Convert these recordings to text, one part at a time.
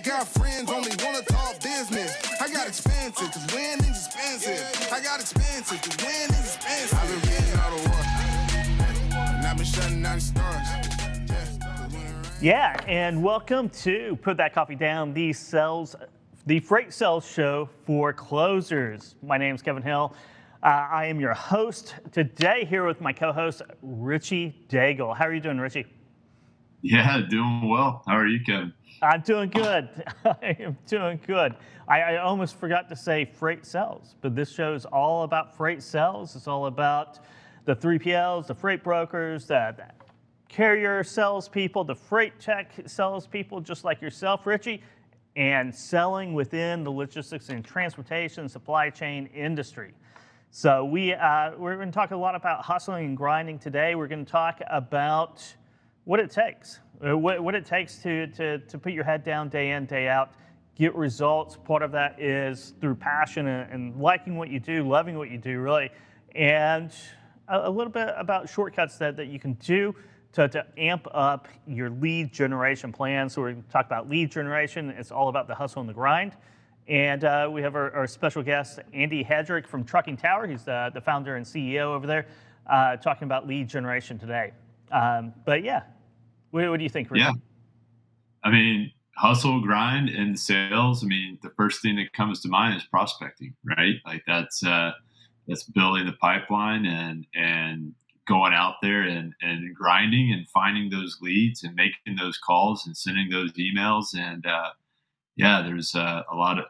got friends only wanna talk business. I got expensive, cause winning's expensive. I got expensive, cause winning's expensive. I've been reading all the war, and I've been shutting down the stars. Yeah, and welcome to Put That Coffee Down, the freight sales show for closers. My name is Kevin Hill. I am your host today, here with my co-host, Richie Daigle. How are you doing, Richie? Yeah, doing well. How are you, Kevin? I'm doing good. I am doing good. I almost forgot to say freight sales, but this show is all about freight sales. It's all about the 3PLs, the freight brokers, the carrier salespeople, the freight tech salespeople, just like yourself, Richie, and selling within the logistics and transportation supply chain industry. So we're going to talk a lot about hustling and grinding today. We're going to talk about what it takes, what it takes to put your head down day in, day out, get results. Part of that is through passion and liking what you do, loving what you do, really, and a little bit about shortcuts that you can do to amp up your lead generation plan. So we're going to talk about lead generation. It's all about the hustle and the grind. And we have our special guest, Andy Hedrick from Trucking Tower. He's the founder and CEO over there, talking about lead generation today. But yeah, what do you think, Richard? Yeah, I mean, hustle, grind, and sales. I mean, the first thing that comes to mind is prospecting, right? Like that's building the pipeline and going out there and grinding and finding those leads and making those calls and sending those emails. And yeah, there's a lot of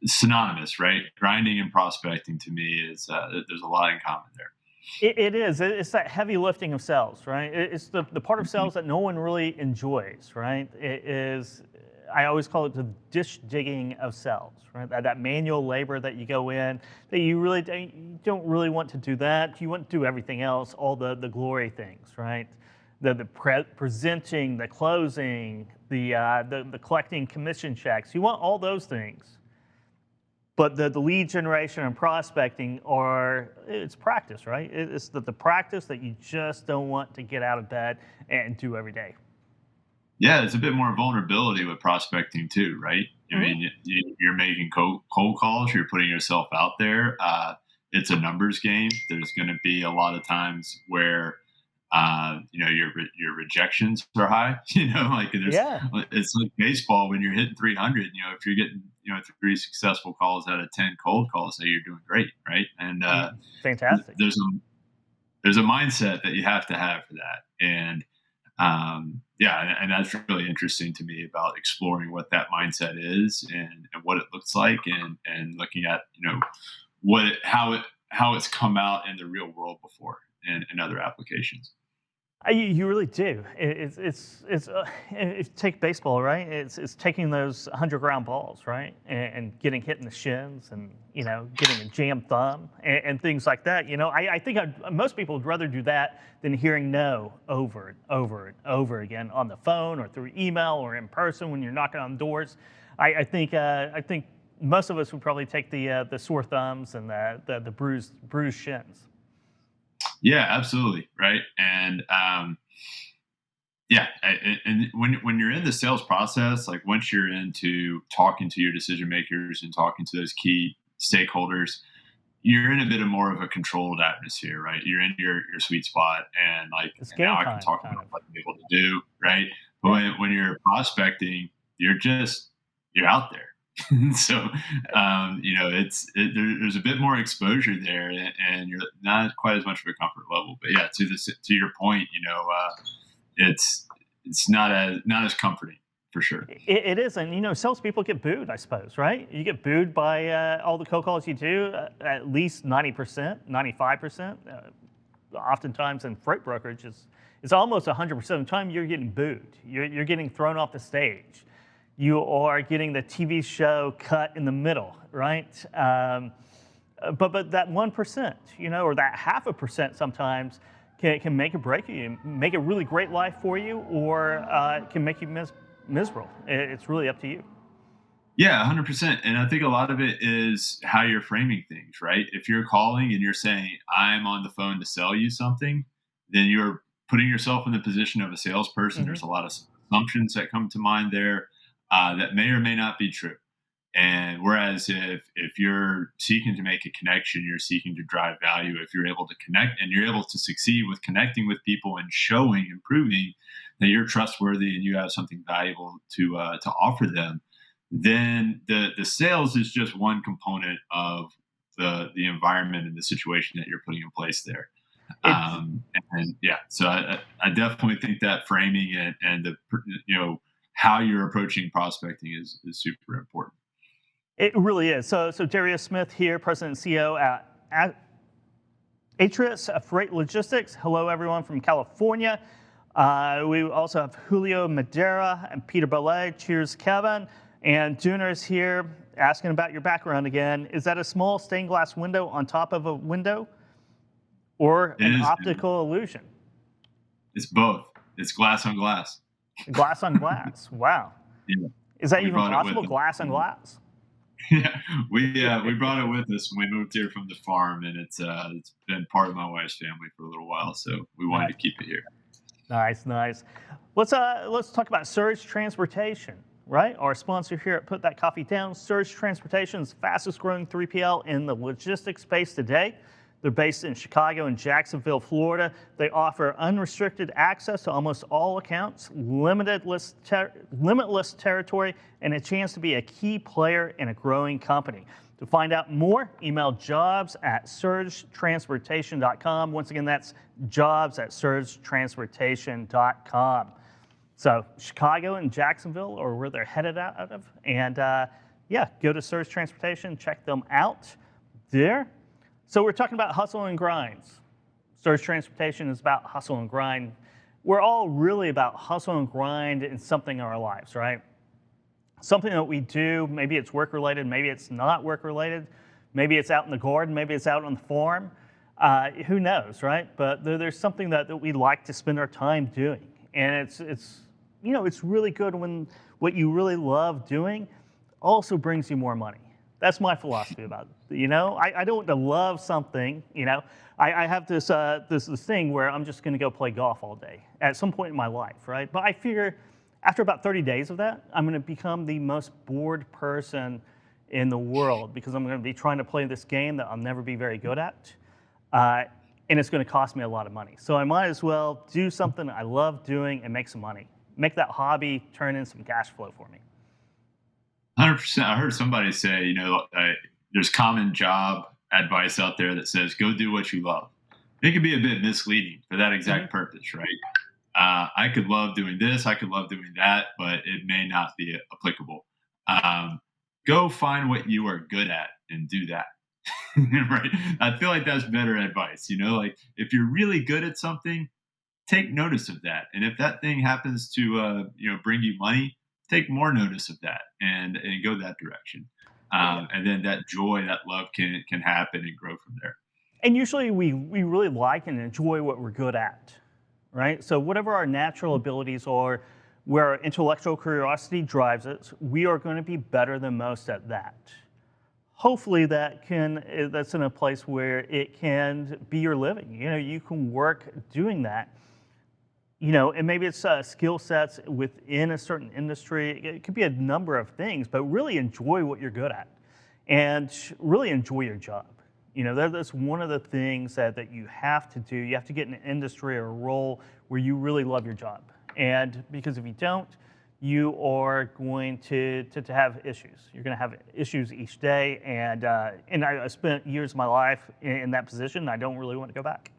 synonymous, right? Grinding and prospecting to me is there's a lot in common there. It is. It's that heavy lifting of sales, right? It's the part of sales that no one really enjoys, right? It is. I always call it the dish digging of sales, right? That manual labor that you go in, that you don't really want to do that. You want to do everything else, all the glory things, right? The presenting, the closing, the collecting commission checks. You want all those things. But the lead generation and prospecting it's practice, right? It's the practice that you just don't want to get out of bed and do every day. Yeah, it's a bit more vulnerability with prospecting too, right? I mean, you're making cold calls, you're putting yourself out there. It's a numbers game. There's going to be a lot of times where your rejections are high. Like it's like baseball when you're hitting 300. If you're getting 3 successful calls out of 10 cold calls, you're doing great, right? And fantastic. There's a mindset that you have to have for that, and and that's really interesting to me about exploring what that mindset is and what it looks like, and looking at how it's come out in the real world before and other applications. You really do. It's take baseball, right? It's taking those 100 ground balls, right, and getting hit in the shins, and getting a jammed thumb and things like that. I think most people would rather do that than hearing no over and over and over again on the phone or through email or in person when you're knocking on doors. I think most of us would probably take the sore thumbs and the bruised shins. Yeah, absolutely. Right. And, and when you're in the sales process, like once you're into talking to your decision makers and talking to those key stakeholders, you're in a bit of more of a controlled atmosphere, right? You're in your sweet spot, and now I can talk about what I'm able to do, right? But when you're prospecting, you're out there. So, there's a bit more exposure there, and you're not quite as much of a comfort level. But yeah, to your point, it's not as comforting for sure. It is, and salespeople get booed, I suppose, right? You get booed by all the cold calls you do, at least 90%, 95%. Oftentimes in freight brokerage, it's almost 100% of the time you're getting booed. You're getting thrown off the stage. You are getting the TV show cut in the middle, right? But that 1%, or that 0.5% sometimes can make or break you, make a really great life for you, or can make you miserable. It's really up to you. Yeah, 100%. And I think a lot of it is how you're framing things, right? If you're calling and you're saying, I'm on the phone to sell you something, then you're putting yourself in the position of a salesperson. Mm-hmm. There's a lot of assumptions that come to mind there. that may or may not be true. And whereas if you're seeking to make a connection, you're seeking to drive value, if you're able to connect and you're able to succeed with connecting with people and showing and proving that you're trustworthy and you have something valuable to offer them, then the sales is just one component of the environment and the situation that you're putting in place there. And yeah, so I definitely think that framing and the how you're approaching prospecting is super important. It really is. So Darius Smith here, President and CEO at Atreus Freight Logistics. Hello, everyone from California. We also have Julio Madera and Peter Belay. Cheers, Kevin. And Duner's here asking about your background again. Is that a small stained glass window on top of a window or an optical illusion? It's both. It's glass on glass. Glass on glass. Wow. Yeah. Is that even possible? Glass on glass? Yeah, we brought it with us when we moved here from the farm, and it's been part of my wife's family for a little while, so we wanted to keep it here. Nice. Let's talk about Surge Transportation, right? Our sponsor here at Put That Coffee Down. Surge Transportation is the fastest growing 3PL in the logistics space today. They're based in Chicago and Jacksonville, Florida. They offer unrestricted access to almost all accounts, limitless territory, and a chance to be a key player in a growing company. To find out more, email jobs@surgetransportation.com. Once again, that's jobs@surgetransportation.com. So Chicago and Jacksonville are where they're headed out of. And go to Surge Transportation, check them out there. So we're talking about hustle and grinds. Surge Transportation is about hustle and grind. We're all really about hustle and grind in something in our lives, right? Something that we do, maybe it's work-related, maybe it's not work-related, maybe it's out in the garden, maybe it's out on the farm. Who knows, right? But there's something that we like to spend our time doing. And it's really good when what you really love doing also brings you more money. That's my philosophy about it. I don't want to love something. I have this thing where I'm just going to go play golf all day at some point in my life, right? But I figure after about 30 days of that, I'm going to become the most bored person in the world because I'm going to be trying to play this game that I'll never be very good at, and it's going to cost me a lot of money. So I might as well do something I love doing and make some money. Make that hobby turn in some cash flow for me. 100%. I heard somebody say, there's common job advice out there that says, go do what you love. It can be a bit misleading for that exact purpose, right? I could love doing this, I could love doing that, but it may not be applicable. Go find what you are good at and do that. Right? I feel like that's better advice. If you're really good at something, take notice of that. And if that thing happens to, bring you money, take more notice of that and go that direction. And then that joy, that love can happen and grow from there. And usually we really like and enjoy what we're good at, right? So whatever our natural abilities are, where our intellectual curiosity drives us, we are going to be better than most at that. Hopefully that's in a place where it can be your living. You can work doing that. And maybe it's skill sets within a certain industry. It could be a number of things, but really enjoy what you're good at and really enjoy your job. That's one of the things that you have to do. You have to get in an industry or a role where you really love your job. And because if you don't, you are going to have issues. You're going to have issues each day. And I spent years of my life in that position. I don't really want to go back.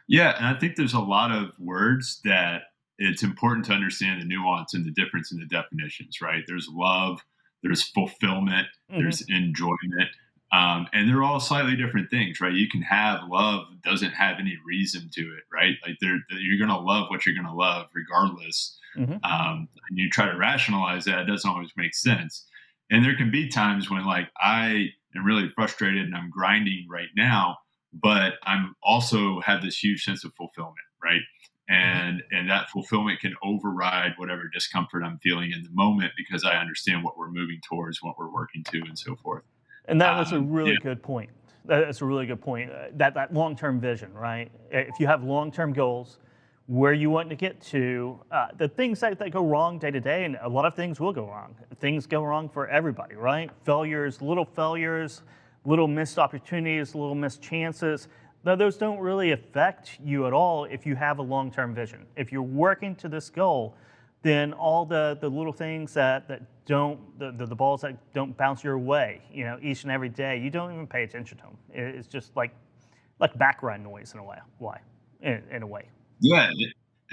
Yeah, and I think there's a lot of words that it's important to understand the nuance and the difference in the definitions, right? There's love, there's fulfillment, there's enjoyment, and they're all slightly different things, right? You can have love that doesn't have any reason to it, right? Like you're going to love what you're going to love regardless. And you try to rationalize that, it doesn't always make sense. And there can be times when I am really frustrated and I'm grinding right now, but I'm also have this huge sense of fulfillment, right? And that fulfillment can override whatever discomfort I'm feeling in the moment because I understand what we're moving towards, what we're working to, and so forth. And that was a really good point. That's a really good point. That long-term vision, right? If you have long-term goals, where you want to get to, the things that go wrong day to day, and a lot of things will go wrong. Things go wrong for everybody, right? Failures, little missed opportunities, little missed chances. Though those don't really affect you at all if you have a long-term vision. If you're working to this goal, then all the little things that don't, the balls that don't bounce your way, each and every day, you don't even pay attention to them. It's just like background noise in a way. Yeah,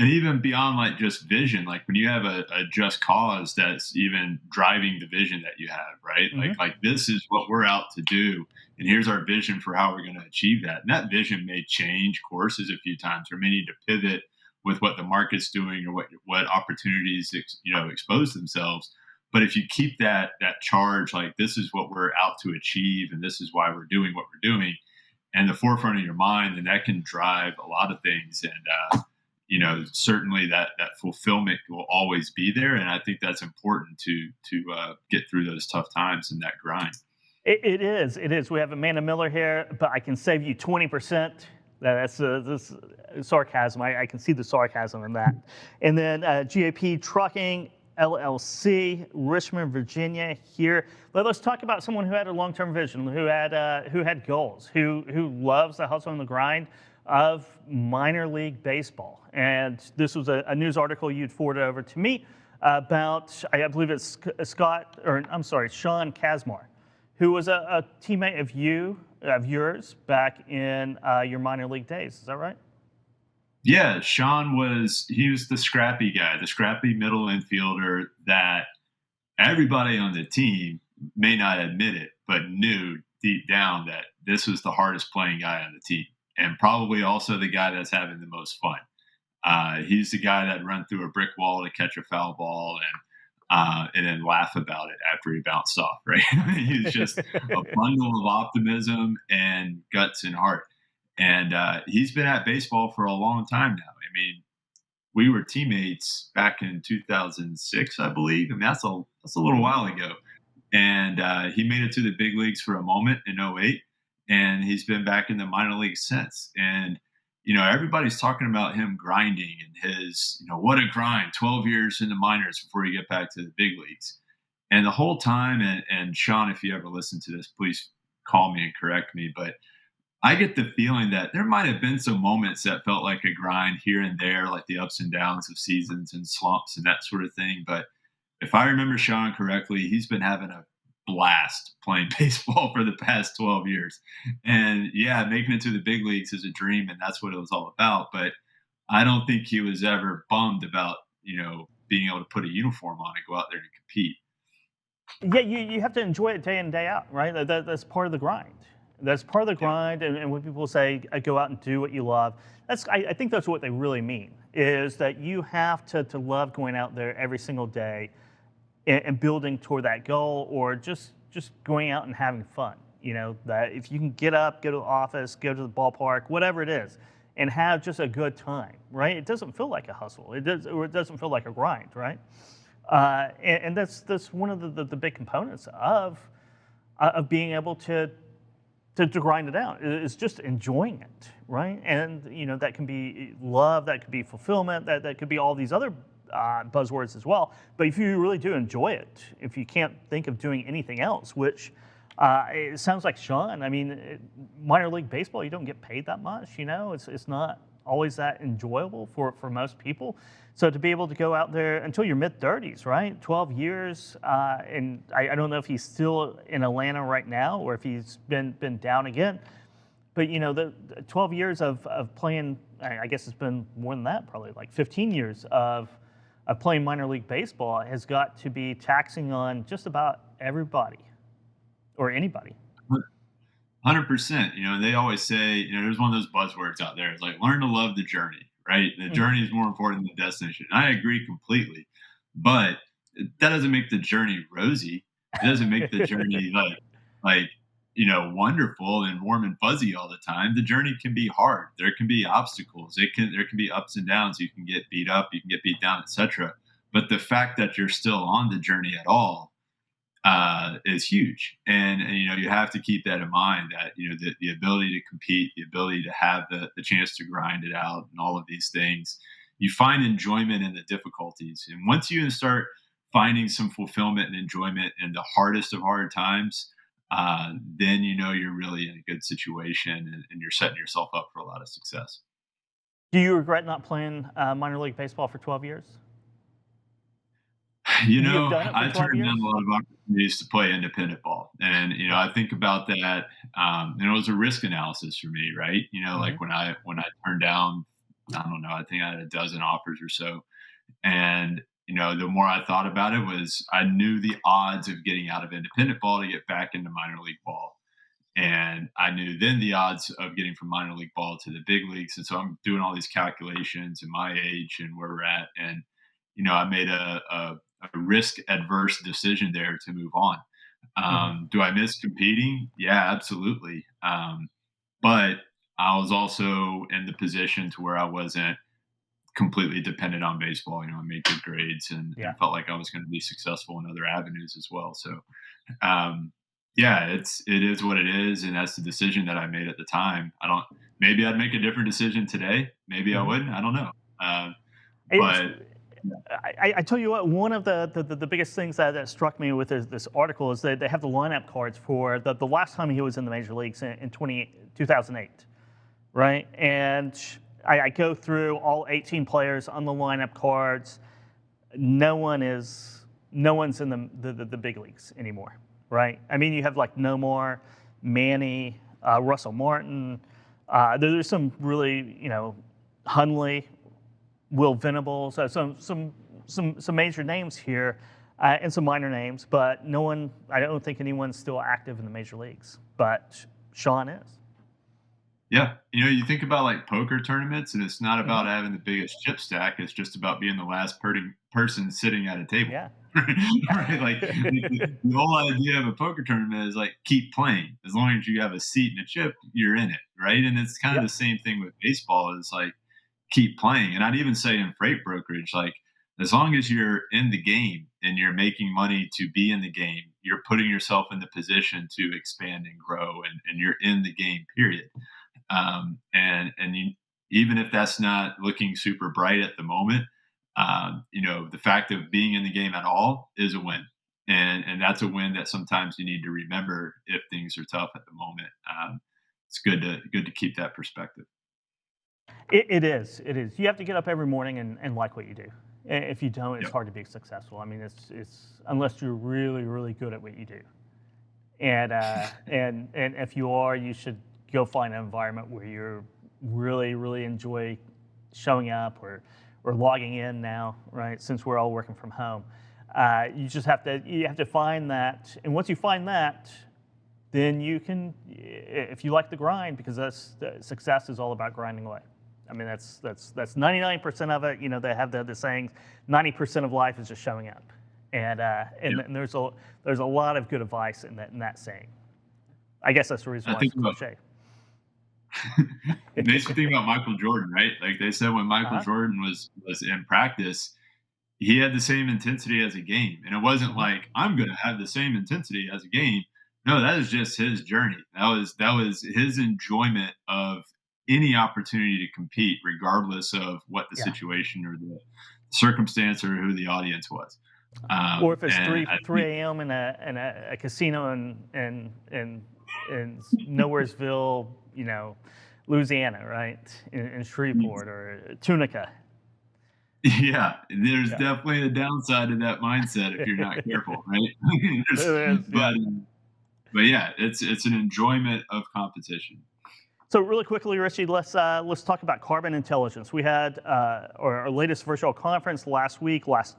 and even beyond like just vision, like when you have a just cause that's even driving the vision that you have, right? Mm-hmm. Like this is what we're out to do, and here's our vision for how we're going to achieve that. And that vision may change courses a few times, or may need to pivot with what the market's doing or what opportunities expose themselves. But if you keep that charge, like this is what we're out to achieve, and this is why we're doing what we're doing, and the forefront of your mind, and that can drive a lot of things. And certainly that fulfillment will always be there. And I think that's important to get through those tough times and that grind. It is. We have Amanda Miller here, but I can save you 20%. That's this sarcasm. I can see the sarcasm in that. And then GAP Trucking LLC, Richmond, Virginia. Here, let's talk about someone who had a long-term vision, who had goals, who loves the hustle and the grind of minor league baseball. And this was a news article you'd forwarded over to me about, I believe it's Sean Kazmar, who was a teammate of yours back in your minor league days. Is that right? Yeah, Sean was the scrappy guy, the scrappy middle infielder that everybody on the team may not admit it, but knew deep down that this was the hardest playing guy on the team, and probably also the guy that's having the most fun. He's the guy that run through a brick wall to catch a foul ball and then laugh about it after he bounced off, right? He's just a bundle of optimism and guts and heart. And he's been at baseball for a long time now. I mean, we were teammates back in 2006, I believe. I mean, that's a little while ago. And he made it to the big leagues for a moment in 2008, and he's been back in the minor leagues since. And everybody's talking about him grinding and his, what a grind, 12 years in the minors before you get back to the big leagues. And the whole time, and Sean, if you ever listen to this, please call me and correct me, but I get the feeling that there might have been some moments that felt like a grind here and there, like the ups and downs of seasons and slumps and that sort of thing. But if I remember Sean correctly, he's been having a blast playing baseball for the past 12 years. And yeah, making it to the big leagues is a dream, and that's what it was all about. But I don't think he was ever bummed about, being able to put a uniform on and go out there and compete. Yeah, you have to enjoy it day in, day out, right? That's part of the grind. That's part of the grind, and when people say go out and do what you love, I think that's what they really mean, is that you have to love going out there every single day and building toward that goal, or just going out and having fun. That if you can get up, go to the office, go to the ballpark, whatever it is, and have just a good time, right? It doesn't feel like a hustle. It doesn't feel like a grind, right? And that's one of the big components of being able to grind it out. It's just enjoying it, right? And that can be love, that could be fulfillment, that could be all these other buzzwords as well. But if you really do enjoy it, if you can't think of doing anything else, which it sounds like Sean, I mean, minor league baseball, you don't get paid that much, it's not always that enjoyable for most people. So to be able to go out there until your mid-30s, right? 12 years, and I don't know if he's still in Atlanta right now or if he's been down again. But the 12 years of playing, I guess it's been more than that, probably like 15 years of playing minor league baseball has got to be taxing on just about everybody or anybody. 100%. They always say, there's one of those buzzwords out there. It's like, learn to love the journey. Right? The journey is more important than the destination. I agree completely, but that doesn't make the journey rosy. It doesn't make the journey wonderful and warm and fuzzy all the time. The journey can be hard. There can be obstacles. There can be ups and downs. You can get beat up, you can get beat down, etc. But the fact that you're still on the journey at all is huge. And you have to keep that in mind, that, the ability to compete, the ability to have the chance to grind it out and all of these things you find enjoyment in the difficulties. And once you start finding some fulfillment and enjoyment in the hardest of hard times, then you're really in a good situation, and you're setting yourself up for a lot of success. Do you regret not playing minor league baseball for 12 years? Would you have done it for I 12 turned down years? a lot of opportunities to play independent ball, and I think about that. And it was a risk analysis for me, right? Hmm. Like when I turned down, I don't know, I think I had a dozen offers or so, and the more I thought about it, was I knew the odds of getting out of independent ball to get back into minor league ball. And I knew then the odds of getting from minor league ball to the big leagues. And so I'm doing all these calculations and my age and where we're at. And, I made a risk adverse decision there to move on. Hmm. Do I miss competing? Yeah, absolutely. But I was also in the position to where I wasn't completely dependent on baseball. I made good grades, Yeah. and felt like I was going to be successful in other avenues as well. So, um, yeah, it is what it is, and that's the decision that I made at the time. I don't. Maybe I'd make a different decision today. Maybe I Hmm. wouldn't. I don't know. It's, But yeah, I tell you what, one of the biggest things that struck me with this article is that they have the lineup cards for the last time he was in the major leagues in 2008, right? And I go through all 18 players on the lineup cards. No one's in the big leagues anymore, right? I mean, you have like Nomar, Manny, Russell Martin. There's some really, Hundley, Will Venables, some major names here, and some minor names, but no one. I don't think anyone's still active in the major leagues, but Sean is. yeah. You think about like poker tournaments, and it's not Hmm. about having the biggest chip stack. It's just about being the last person sitting at a table. Yeah. Right? Like the whole idea of a poker tournament is like keep playing. As long as you have a seat and a chip, you're in it, right? And it's kind of the Yep. same thing with baseball. Is like keep playing. And I'd even say in freight brokerage, like as long as you're in the game and you're making money to be in the game, you're putting yourself in the position to expand and grow, and you're in the game, period. And even if that's not looking super bright at the moment, the fact of being in the game at all is a win. And that's a win that sometimes you need to remember if things are tough at the moment. It's good to keep that perspective. It is. It is. You have to get up every morning and like what you do. If you don't, it's Yep. hard to be successful. I mean, it's unless you're really, really good at what you do. And if you are, you should go find an environment where you're really, really enjoy showing up or logging in now, right? Since we're all working from home, you have to find that, and once you find that, then you can, if you like the grind, because success is all about grinding away. I mean, that's 99% of it. They have the saying, 90% of life is just showing up, Yep. and there's a lot of good advice in that saying. I guess that's the reason I why it's think a cliche. it makes me think about Michael Jordan, right? Like they said when Michael Uh-huh. Jordan was in practice, he had the same intensity as a game. And it wasn't Hmm. like I'm gonna have the same intensity as a game. No, that is just his journey. That was his enjoyment of any opportunity to compete, regardless of what the Yeah. situation or the circumstance or who the audience was. Or if it's And I three think a.m. in a casino in Nowheresville, Louisiana, right, in Shreveport or Tunica. yeah, there's Yeah. definitely a downside to that mindset if you're not careful, right? There is, yeah. but but yeah, it's an enjoyment of competition. So really quickly, Richie, let's talk about carbon intelligence. We had our latest virtual conference last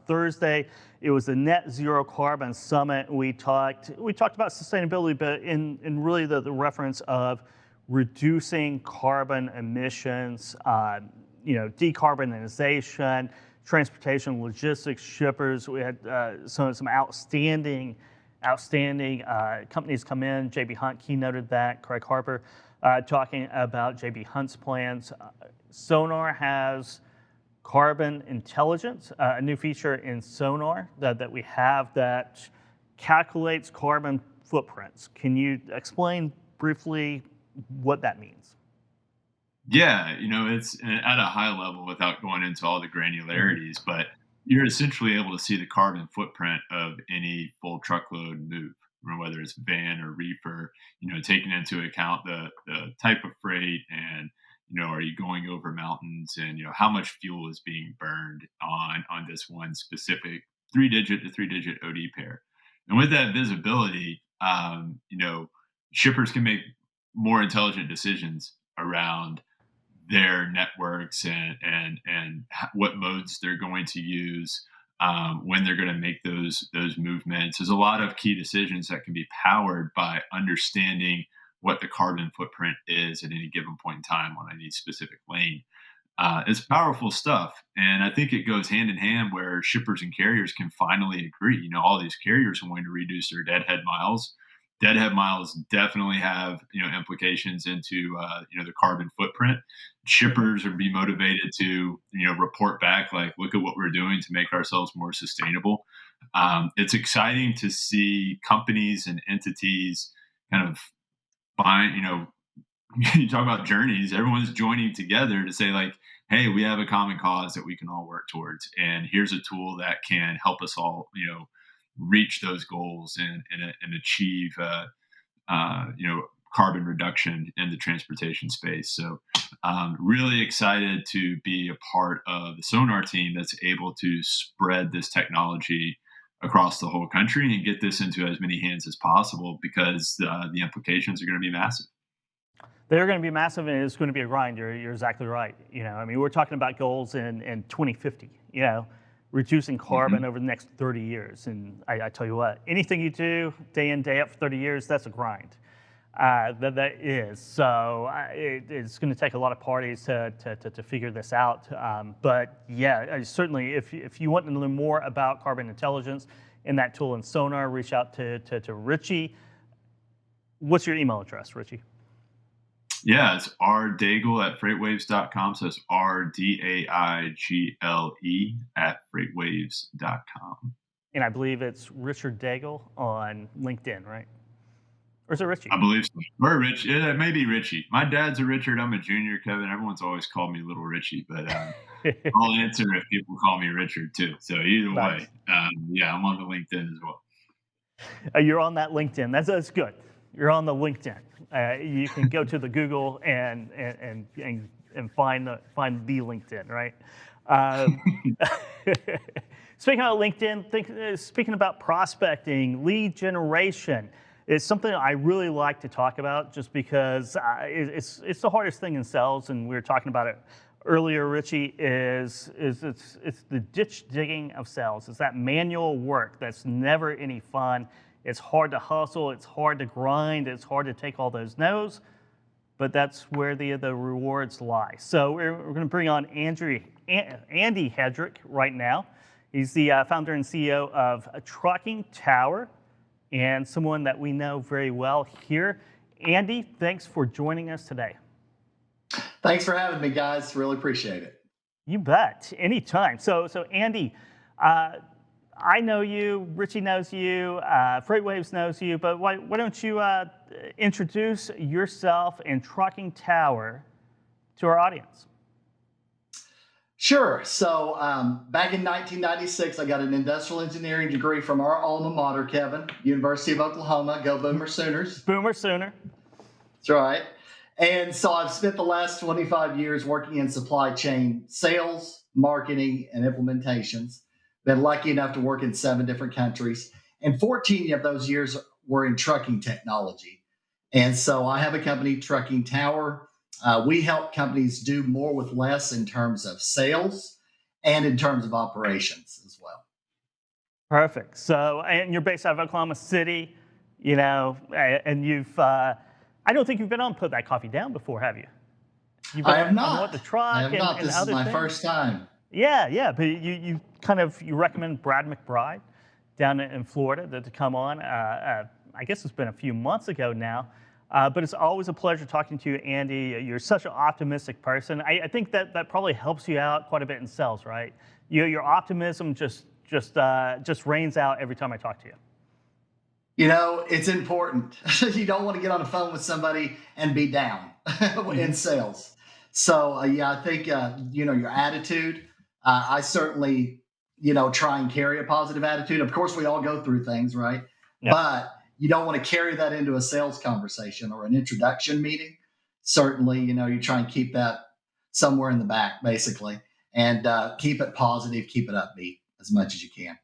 Thursday. It was the Net Zero Carbon Summit. We talked about sustainability, but in really the reference of reducing carbon emissions, decarbonization, transportation, logistics, shippers. We had some outstanding companies come in. JB Hunt keynoted that. Craig Harper talking about JB Hunt's plans. Sonar has carbon intelligence, a new feature in Sonar that we have that calculates carbon footprints. Can you explain briefly what that means? Yeah, it's at a high level without going into all the granularities, but you're essentially able to see the carbon footprint of any full truckload move, whether it's van or reefer, taking into account the type of freight and, are you going over mountains and, how much fuel is being burned on this one specific three-digit to three-digit OD pair. And with that visibility, shippers can make more intelligent decisions around their networks and what modes they're going to use when they're going to make those movements. There's a lot of key decisions that can be powered by understanding what the carbon footprint is at any given point in time on any specific lane. It's powerful stuff, and I think it goes hand in hand where shippers and carriers can finally agree. All these carriers are going to reduce their deadhead miles. Deadhead miles definitely have implications into the carbon footprint. Shippers are be motivated to report back, like, look at what we're doing to make ourselves more sustainable. It's exciting to see companies and entities kind of find you talk about journeys. Everyone's joining together to say, like, hey, we have a common cause that we can all work towards, and here's a tool that can help us all reach those goals and achieve carbon reduction in the transportation space. So really excited to be a part of the Sonar team that's able to spread this technology across the whole country and get this into as many hands as possible, because the implications are going to be massive. They're going to be massive, and it's going to be a grind. You're exactly right. We're talking about goals in 2050, reducing carbon over the next 30 years. And I tell you what, anything you do day in, day out for 30 years, that's a grind. That is. So it's going to take a lot of parties to figure this out. But yeah, certainly if you want to learn more about carbon intelligence and that tool in Sonar, reach out to Richie. What's your email address, Richie? Yeah, it's rdaigle at freightwaves.com. So it's rdaigle at freightwaves.com. And I believe it's Richard Daigle on LinkedIn, right? Or is it Richie? I believe so. Or Rich. It may be Richie. My dad's a Richard. I'm a junior, Kevin. Everyone's always called me Little Richie, but I'll answer if people call me Richard too. So either way, yeah, I'm on the LinkedIn as well. You're on that LinkedIn. That's good. You're on the LinkedIn. You can go to the Google and find the LinkedIn, right? Speaking of LinkedIn, speaking about prospecting, lead generation is something I really like to talk about, just because it's the hardest thing in sales, and we were talking about it earlier, Richie. It's the ditch digging of sales. It's that manual work that's never any fun. It's hard to hustle. It's hard to grind. It's hard to take all those no's, but that's where the rewards lie. So we're going to bring on Andy Hedrick right now. He's the founder and CEO of Trucking Tower, and someone that we know very well here. Andy, thanks for joining us today. Thanks for having me, guys. Really appreciate it. You bet. Anytime. So Andy, I know you, Richie knows you, FreightWaves knows you, but why don't you introduce yourself and Trucking Tower to our audience? Sure. So back in 1996, I got an industrial engineering degree from our alma mater, Kevin, University of Oklahoma. Go Boomer Sooners. Boomer Sooner. That's right. And so I've spent the last 25 years working in supply chain sales, marketing, and implementations. Been lucky enough to work in 7 different countries, and 14 of those years were in trucking technology. And so I have a company, Trucking Tower. We help companies do more with less in terms of sales and in terms of operations as well. Perfect. So, and you're based out of Oklahoma City, and you've, I don't think you've been on Put That Coffee Down before, have you? I have not. On the truck I have not. This is my first time. Yeah, but you recommend Brad McBride down in Florida to come on. I guess it's been a few months ago now, but it's always a pleasure talking to you, Andy. You're such an optimistic person. I think that probably helps you out quite a bit in sales, right? Your optimism just rains out every time I talk to you. It's important. You don't want to get on the phone with somebody and be down in sales. So yeah, I think your attitude. I certainly try and carry a positive attitude. Of course, we all go through things, right? Yeah. But you don't want to carry that into a sales conversation or an introduction meeting. Certainly, you try and keep that somewhere in the back, basically, and keep it positive, keep it upbeat as much as you can.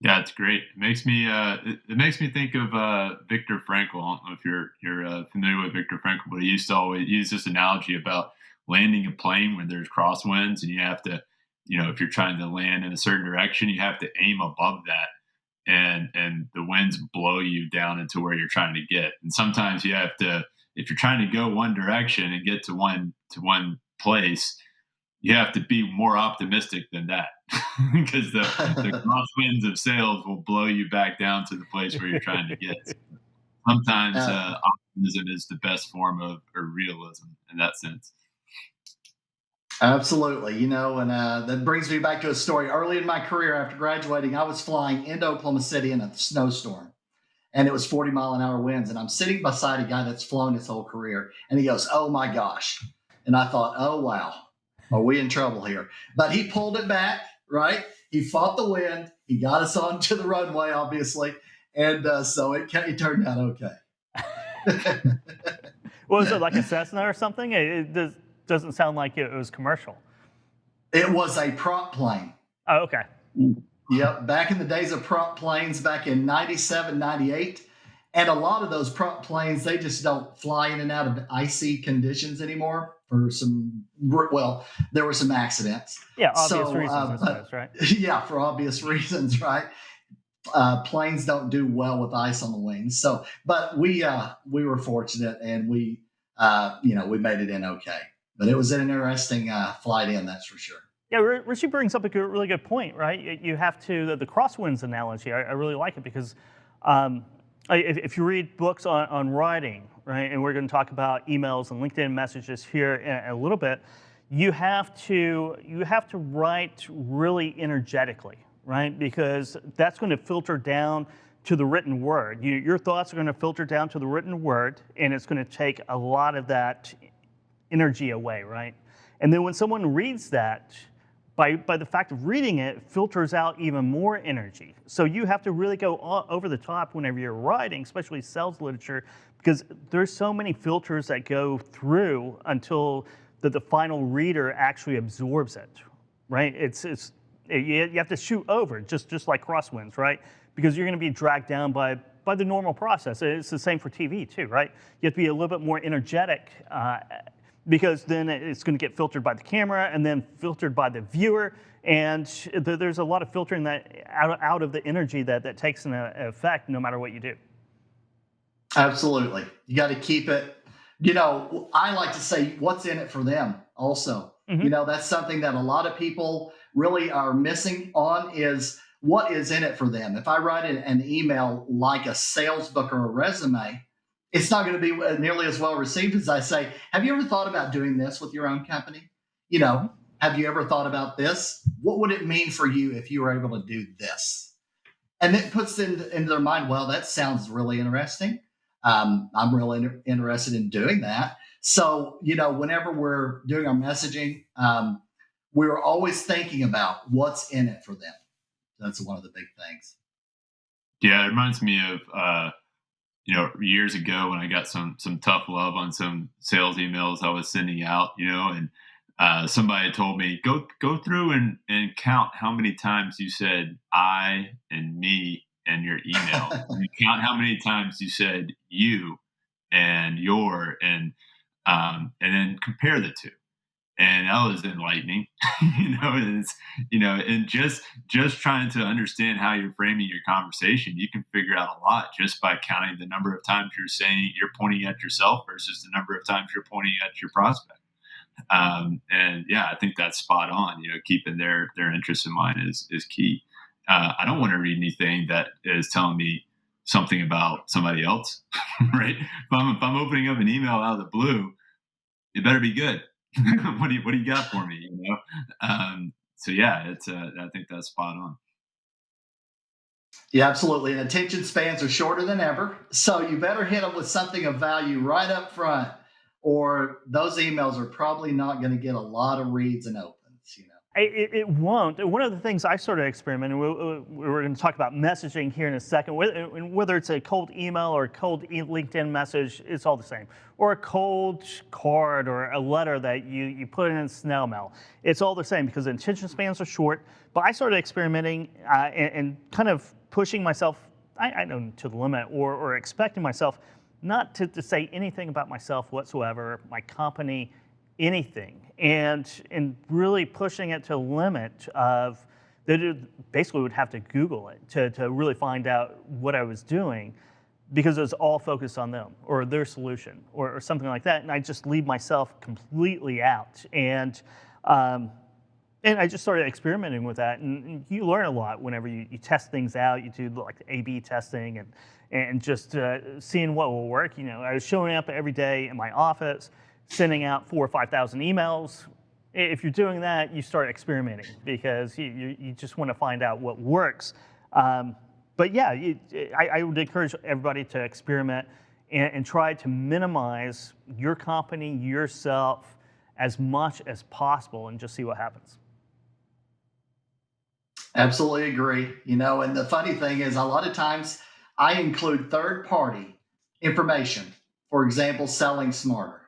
Yeah, it's great. It makes me think of Viktor Frankl. I don't know if you're familiar with Viktor Frankl, but he used to always use this analogy about landing a plane when there's crosswinds, and you have to, if you're trying to land in a certain direction, you have to aim above that, and the winds blow you down into where you're trying to get. And sometimes you have to, if you're trying to go one direction and get to one place, you have to be more optimistic than that because the crosswinds of sales will blow you back down to the place where you're trying to get. Sometimes optimism is the best form of or realism in that sense. Absolutely. And that brings me back to a story. Early in my career, after graduating, I was flying into Oklahoma City in a snowstorm, and it was 40-mile-an-hour winds. And I'm sitting beside a guy that's flown his whole career, and he goes, "Oh my gosh!" And I thought, "Oh wow, are we in trouble here?" But he pulled it back. Right? He fought the wind. He got us onto the runway, obviously, and so it turned out okay. Was it like a Cessna or something? Doesn't sound like it was commercial. It was a prop plane. Oh, okay. Yep. Back in the days of prop planes, back in 97, 98. And a lot of those prop planes, they just don't fly in and out of icy conditions anymore there were some accidents. Yeah, obvious reasons, I suppose, right? Yeah, for obvious reasons, right? Planes don't do well with ice on the wings. So, but we were fortunate, and we made it in okay. But it was an interesting flight in, that's for sure. Yeah, Richie brings up a really good point, right? You have to, the crosswinds analogy, I really like it because if you read books on writing, right, and we're going to talk about emails and LinkedIn messages here in a little bit, you have to write really energetically, right? Because that's going to filter down to the written word. Your thoughts are going to filter down to the written word, and it's going to take a lot of that energy away, right? And then when someone reads that, by the fact of reading it, filters out even more energy. So you have to really go over the top whenever you're writing, especially sales literature, because there's so many filters that go through until the final reader actually absorbs it, right? You have to shoot over, just like crosswinds, right? Because you're going to be dragged down by the normal process. It's the same for TV too, right? You have to be a little bit more energetic because then it's going to get filtered by the camera and then filtered by the viewer. And there's a lot of filtering that out of the energy that takes an effect no matter what you do. Absolutely. You got to keep it. I like to say what's in it for them also. Mm-hmm. That's something that a lot of people really are missing on is what is in it for them. If I write an email like a sales book or a resume, it's not going to be nearly as well received as I say, have you ever thought about doing this with your own company? Have you ever thought about this? What would it mean for you if you were able to do this? And it puts into their mind, well, that sounds really interesting. I'm really interested in doing that. So, whenever we're doing our messaging, we're always thinking about what's in it for them. That's one of the big things. Yeah, it reminds me of years ago when I got some tough love on some sales emails I was sending out, and somebody told me, go through and count how many times you said I and me in your email. And count how many times you said you and your and then compare the two. And that was enlightening, and just trying to understand how you're framing your conversation, you can figure out a lot just by counting the number of times you're pointing at yourself versus the number of times you're pointing at your prospect. And yeah, I think that's spot on. Keeping their interests in mind is key. I don't want to read anything that is telling me something about somebody else, right? If I'm opening up an email out of the blue, it better be good. What do you got for me? So yeah, I think that's spot on. Yeah, absolutely. And attention spans are shorter than ever. So you better hit them with something of value right up front or those emails are probably not going to get a lot of reads and opens. It won't. One of the things I started experimenting, we're going to talk about messaging here in a second, whether it's a cold email or a cold LinkedIn message, it's all the same. Or a cold card or a letter that you put in snail mail. It's all the same because the attention spans are short. But I started experimenting and kind of pushing myself, I know, to the limit, or expecting myself not to say anything about myself whatsoever, my company, anything, and really pushing it to the limit of that it basically would have to Google it to really find out what I was doing, because it was all focused on them or their solution or something like that, and I just leave myself completely out. And I just started experimenting with that, and you learn a lot whenever you test things out. You do like the A/B testing and just seeing what will work. I was showing up every day in my office, sending out 4,000 or 5,000 emails. If you're doing that, you start experimenting because you just want to find out what works. But yeah, I would encourage everybody to experiment and try to minimize your company, yourself, as much as possible, and just see what happens. Absolutely agree. And the funny thing is, a lot of times I include third-party information. For example, selling smarter.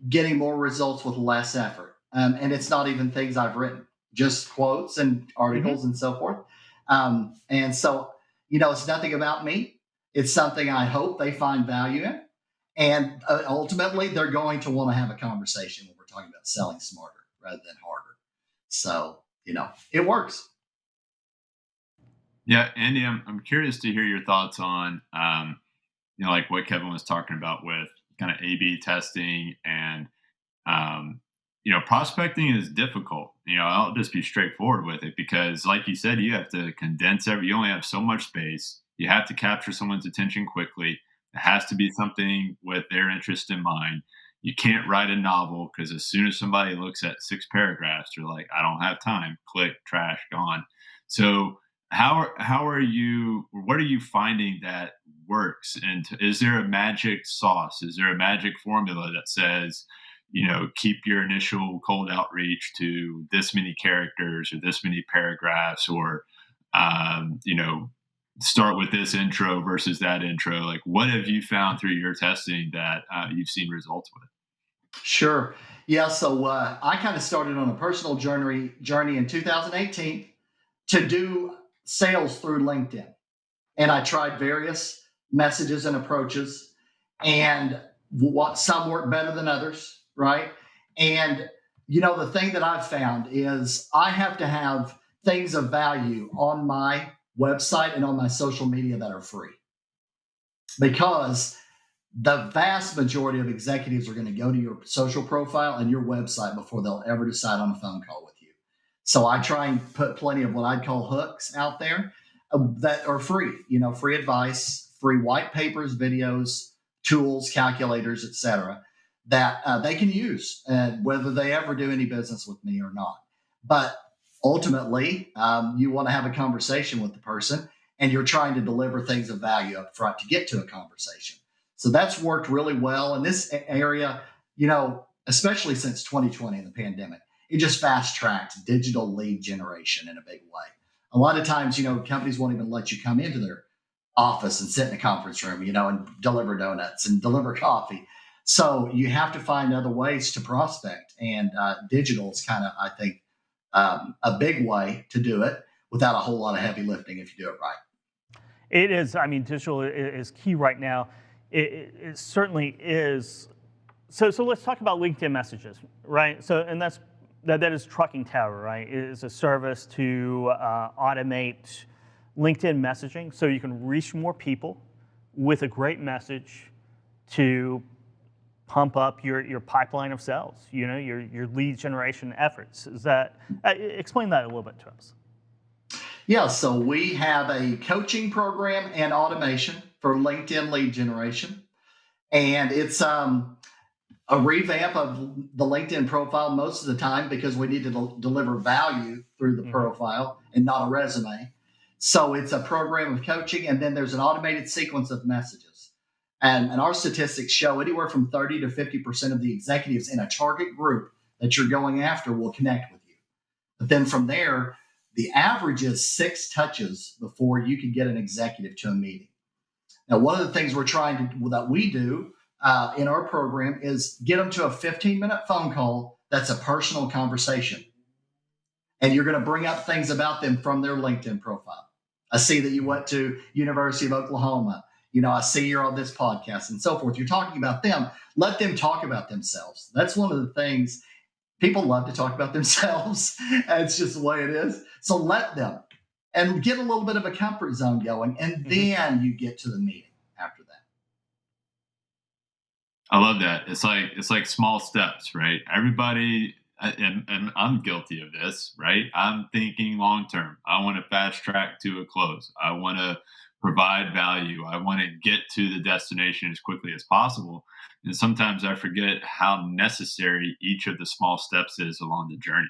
Getting more results with less effort. And it's not even things I've written, just quotes and articles and so forth. And so, it's nothing about me. It's something I hope they find value in. And ultimately, they're going to want to have a conversation when we're talking about selling smarter rather than harder. So, it works. Yeah, Andy, I'm curious to hear your thoughts on, like what Kevin was talking about with kind of A/B testing and, prospecting is difficult. I'll just be straightforward with it because, like you said, you have to condense you only have so much space. You have to capture someone's attention quickly. It has to be something with their interest in mind. You can't write a novel because as soon as somebody looks at 6 paragraphs, they're like, I don't have time. Click, trash, gone. So what are you finding that works? And is there a magic sauce? Is there a magic formula that says, keep your initial cold outreach to this many characters or this many paragraphs, or, start with this intro versus that intro? Like, what have you found through your testing that you've seen results with? Sure. Yeah. So I kind of started on a personal journey in 2018 to do sales through LinkedIn. And I tried various messages and approaches, and some work better than others, right? And, the thing that I've found is I have to have things of value on my website and on my social media that are free, because the vast majority of executives are going to go to your social profile and your website before they'll ever decide on a phone call with you. So I try and put plenty of what I'd call hooks out there that are free, free advice, free white papers, videos, tools, calculators, etc., that they can use, whether they ever do any business with me or not. But ultimately, you want to have a conversation with the person, and you're trying to deliver things of value up front to get to a conversation. So that's worked really well in this area, especially since 2020 and the pandemic. It just fast tracks digital lead generation in a big way. A lot of times, companies won't even let you come into their office and sit in a conference room, and deliver donuts and deliver coffee. So you have to find other ways to prospect, and digital is kind of, I think, a big way to do it without a whole lot of heavy lifting if you do it right. It is. I mean, digital is key right now. It certainly is. So let's talk about LinkedIn messages, right? And that is Trucking Tower, right? It is a service to automate LinkedIn messaging so you can reach more people with a great message to pump up your pipeline of sales, your lead generation efforts. Explain that a little bit to us. Yeah, so we have a coaching program and automation for LinkedIn lead generation. And it's a revamp of the LinkedIn profile most of the time because we need to deliver value through the profile and not a resume. So it's a program of coaching, and then there's an automated sequence of messages. And our statistics show anywhere from 30 to 50% of the executives in a target group that you're going after will connect with you. But then from there, the average is 6 touches before you can get an executive to a meeting. Now, one of the things that we do in our program is get them to a 15-minute phone call that's a personal conversation. And you're going to bring up things about them from their LinkedIn profile. I see that you went to University of Oklahoma. I see you're on this podcast and so forth. You're talking about them. Let them talk about themselves. That's one of the things. People love to talk about themselves. It's just the way it is. So let them and get a little bit of a comfort zone going. And then you get to the meeting after that. I love that. It's like small steps, right? Everybody, and I'm guilty of this, right? I'm thinking long term. I want to fast track to a close. I want to provide value. I want to get to the destination as quickly as possible. And sometimes I forget how necessary each of the small steps is along the journey.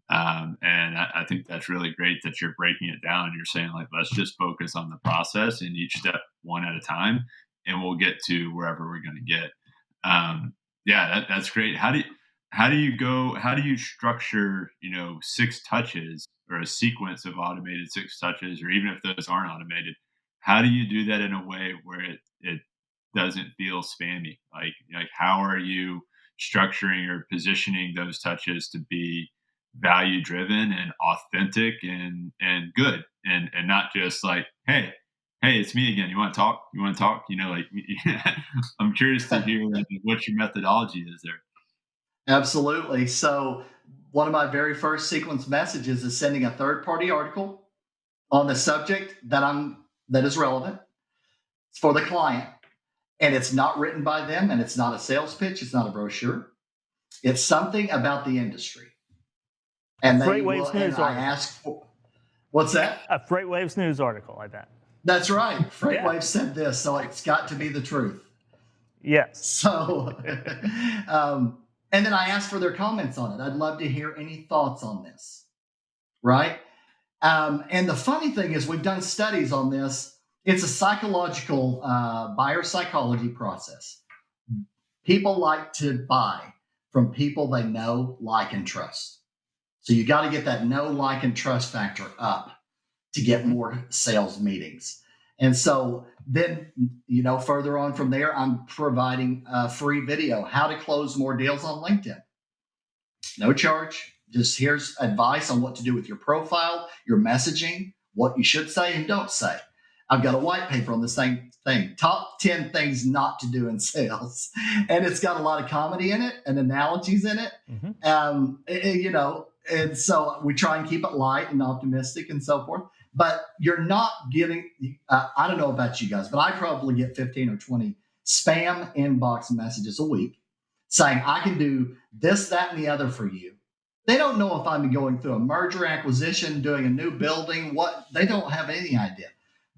And I think that's really great that you're breaking it down and you're saying, like, let's just focus on the process and each step one at a time, and we'll get to wherever we're going to get. That's great. How do you structure, 6 touches or a sequence of automated 6 touches, or even if those aren't automated, how do you do that in a way where it doesn't feel spammy? Like how are you structuring or positioning those touches to be value driven and authentic and good and not just like, hey, it's me again. You want to talk? I'm curious to hear what your methodology is there. Absolutely. So one of my very first sequence messages is sending a third-party article on the subject that is relevant for the client. And it's not written by them, and it's not a sales pitch. It's not a brochure. It's something about the industry. And FreightWaves news article. I ask for, what's that? A FreightWaves news article like that. That's right. FreightWaves said this, so it's got to be the truth. Yes. So, and then I ask for their comments on it. I'd love to hear any thoughts on this, right? And the funny thing is we've done studies on this. It's a psychological buyer psychology process. People like to buy from people they know, like, and trust. So you got to get that know, like, and trust factor up to get more sales meetings. And so then, further on from there, I'm providing a free video, how to close more deals on LinkedIn. No charge. Just here's advice on what to do with your profile, your messaging, what you should say and don't say. I've got a white paper on the same thing, top 10 things not to do in sales. And it's got a lot of comedy in it and analogies in it. And so we try and keep it light and optimistic and so forth. But you're not getting, I don't know about you guys, but I probably get 15 or 20 spam inbox messages a week saying, I can do this, that, and the other for you. They don't know if I'm going through a merger acquisition, doing a new building, they don't have any idea.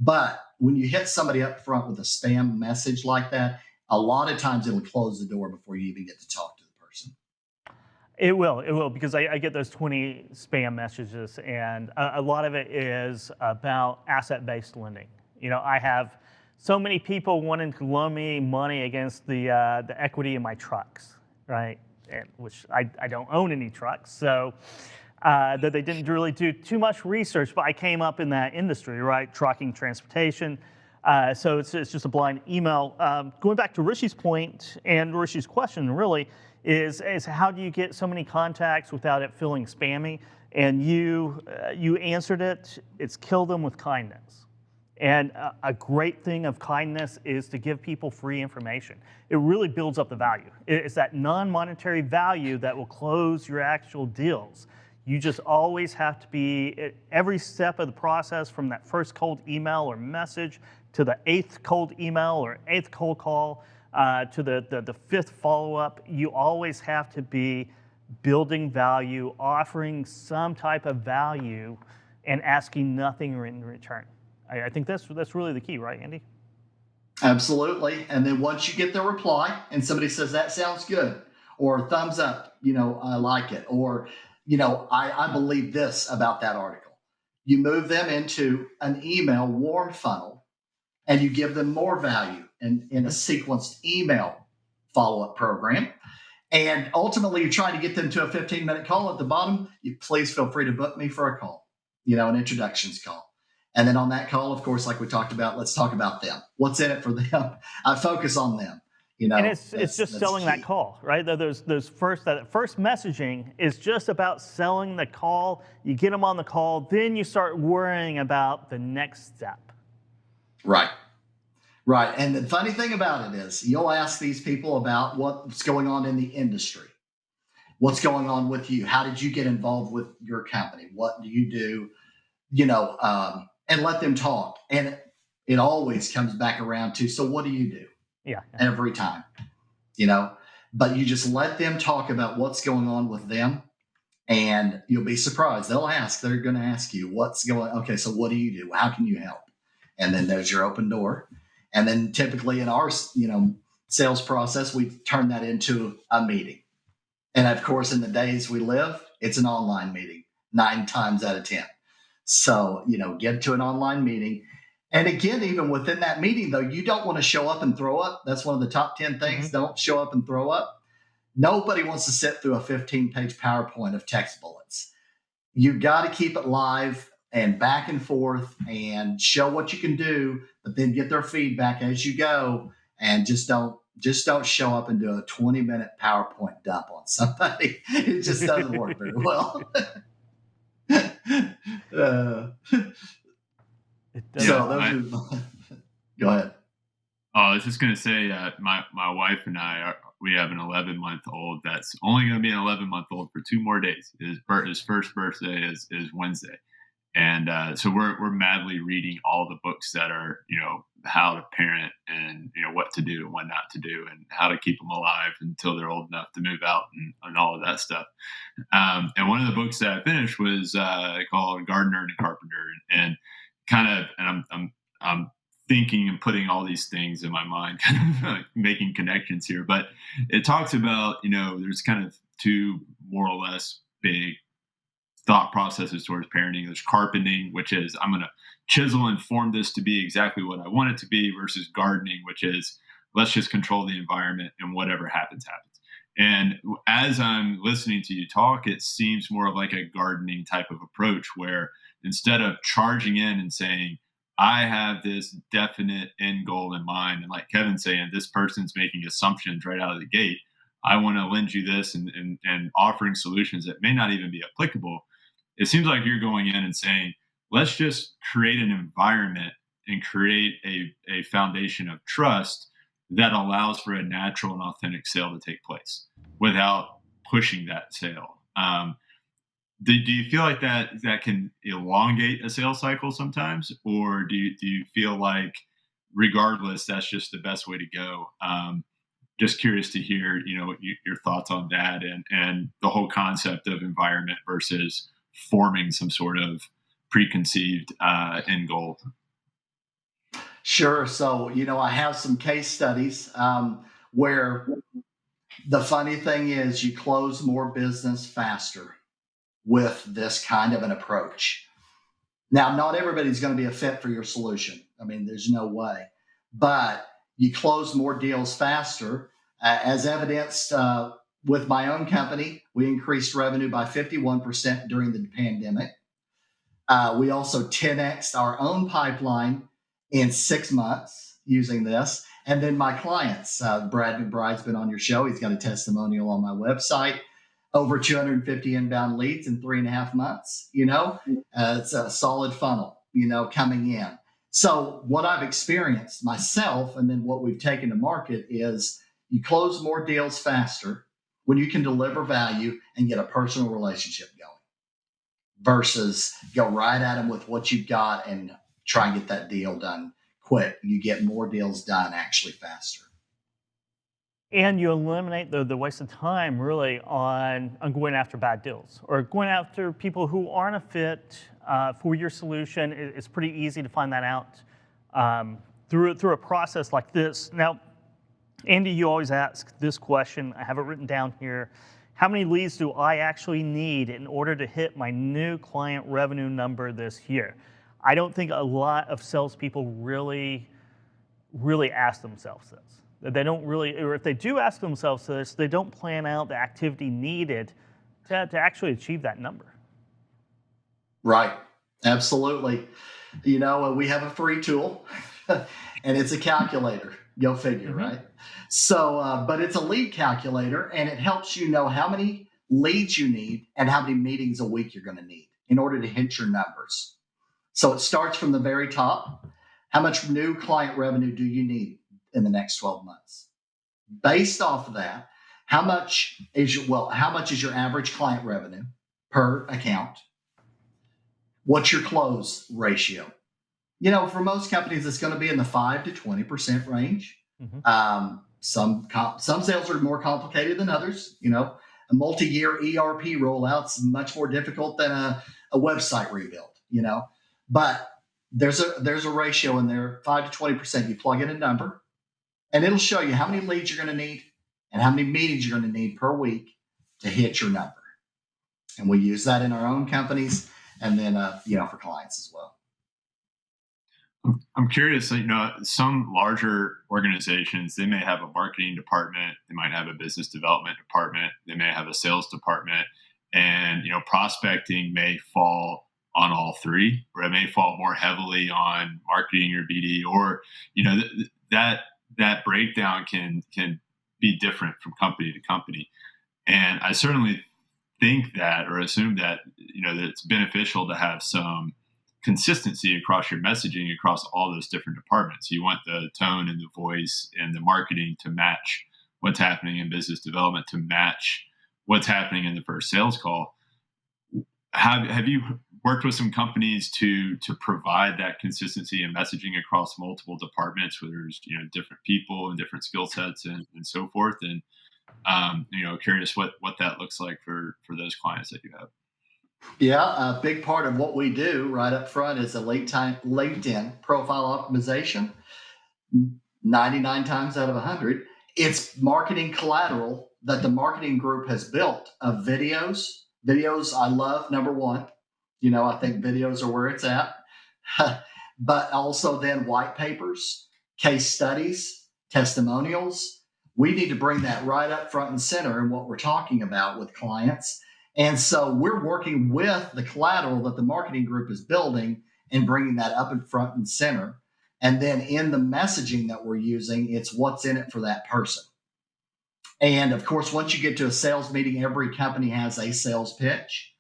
But when you hit somebody up front with a spam message like that, a lot of times it'll close the door before you even get to talk to the person. It will, because I get those 20 spam messages, and a lot of it is about asset-based lending. I have so many people wanting to loan me money against the equity in my trucks, right? Which I don't own any trucks, so that they didn't really do too much research, but I came up in that industry, right? Trucking, transportation. So it's just a blind email. Going back to Richie's point and Richie's question, really, is how do you get so many contacts without it feeling spammy? And you answered it. It's kill them with kindness. And a great thing of kindness is to give people free information. It really builds up the value. It's that non-monetary value that will close your actual deals. You just always have to be at every step of the process, from that first cold email or message to the 8th cold email or 8th cold call to the 5th follow-up. You always have to be building value, offering some type of value, and asking nothing in return. I think that's really the key, right, Andy? Absolutely. And then once you get the reply and somebody says, that sounds good, or thumbs up, I like it, or, I believe this about that article, you move them into an email warm funnel and you give them more value in a sequenced email follow-up program. And ultimately, you're trying to get them to a 15-minute call at the bottom. You please feel free to book me for a call, an introductions call. And then on that call, of course, like we talked about, let's talk about them. What's in it for them? I focus on them. And it's just selling key. that call, right? That first messaging is just about selling the call. You get them on the call, then you start worrying about the next step. Right. Right. And the funny thing about it is you'll ask these people about what's going on in the industry. What's going on with you? How did you get involved with your company? What do you do? And let them talk. And it always comes back around to, so what do you do? Yeah. Every time, but you just let them talk about what's going on with them, and you'll be surprised. They're going to ask you what's going on. Okay, so what do you do? How can you help? And then there's your open door. And then typically in our, sales process, we turn that into a meeting. And of course, in the days we live, it's an online meeting 9 times out of 10. So, get to an online meeting. And again, even within that meeting, though, you don't want to show up and throw up. That's one of the top 10 things. Mm-hmm. Don't show up and throw up. Nobody wants to sit through a 15-page PowerPoint of text bullets. You've got to keep it live and back and forth and show what you can do, but then get their feedback as you go, and just don't show up and do a 20-minute PowerPoint dump on somebody. It just doesn't work very well. Go ahead. I was just going to say, my wife and I, we have an 11-month-old that's only going to be an 11-month-old for 2 more days. His first birthday is Wednesday. And so we're madly reading all the books that are, how to parent and, what to do and what not to do and how to keep them alive until they're old enough to move out and all of that stuff. And one of the books that I finished was called Gardener and Carpenter, and I'm thinking and putting all these things in my mind, kind of like making connections here. But it talks about, there's kind of 2 more or less big thought processes towards parenting. There's carpenting, which is I'm going to chisel and form this to be exactly what I want it to be, versus gardening, which is let's just control the environment and whatever happens, happens. And as I'm listening to you talk, it seems more of like a gardening type of approach, where instead of charging in and saying, I have this definite end goal in mind, and like Kevin's saying, this person's making assumptions right out of the gate, I want to lend you this and offering solutions that may not even be applicable. It seems like you're going in and saying, let's just create an environment and create a foundation of trust that allows for a natural and authentic sale to take place without pushing that sale. Do you feel like that can elongate a sales cycle sometimes, or do you feel like regardless, that's just the best way to go? Just curious to hear, your thoughts on that and the whole concept of environment versus forming some sort of preconceived end goal. Sure. So, I have some case studies where the funny thing is you close more business faster with this kind of an approach. Now, not everybody's going to be a fit for your solution. I mean, there's no way. But you close more deals faster. As evidenced with my own company, we increased revenue by 51% during the pandemic. We also 10x'd our own pipeline in 6 months using this. And then my clients, Brad McBride's been on your show. He's got a testimonial on my website. Over 250 inbound leads in 3.5 months. It's a solid funnel, coming in. So what I've experienced myself, and then what we've taken to market, is you close more deals faster when you can deliver value and get a personal relationship going, versus go right at them with what you've got and try and get that deal done quick. You get more deals done actually faster. And you eliminate the waste of time really on going after bad deals or going after people who aren't a fit for your solution. It's pretty easy to find that out through a process like this. Now, Andy, you always ask this question. I have it written down here. How many leads do I actually need in order to hit my new client revenue number this year? I don't think a lot of salespeople really really ask themselves this. They don't really, or if they do ask themselves this, they don't plan out the activity needed to actually achieve that number. Right. Absolutely. We have a free tool and it's a calculator. Go figure, right? So, but it's a lead calculator and it helps you know how many leads you need and how many meetings a week you're going to need in order to hit your numbers. So it starts from the very top. How much new client revenue do you need in the next 12 months? Based off of that, how much is your average client revenue per account? What's your close ratio? For most companies, it's going to be in the 5 to 20% range. Some sales are more complicated than others. A multi-year ERP rollout's much more difficult than a website rebuild. But there's a ratio in there, 5 to 20%. You plug in a number, and it'll show you how many leads you're going to need and how many meetings you're going to need per week to hit your number. And we use that in our own companies, and then for clients as well. I'm curious, some larger organizations, they may have a marketing department, they might have a business development department, they may have a sales department, and, prospecting may fall on all three, or it may fall more heavily on marketing or BD, or, that breakdown can be different from company to company. And I certainly think that, or assume that, that it's beneficial to have some consistency across your messaging across all those different departments. You want the tone and the voice and the marketing to match what's happening in business development, to match what's happening in the first sales call. Have you worked with some companies to provide that consistency and messaging across multiple departments where there's different people and different skill sets and so forth? And curious what that looks like for those clients that you have. Yeah, a big part of what we do right up front is a LinkedIn profile optimization. 99 times out of 100, it's marketing collateral that the marketing group has built of videos. Videos I love, number one. I think videos are where it's at. But also then white papers, case studies, testimonials. We need to bring that right up front and center in what we're talking about with clients. And so we're working with the collateral that the marketing group is building and bringing that up in front and center. And then in the messaging that we're using, it's what's in it for that person. And of course, once you get to a sales meeting, every company has a sales pitch.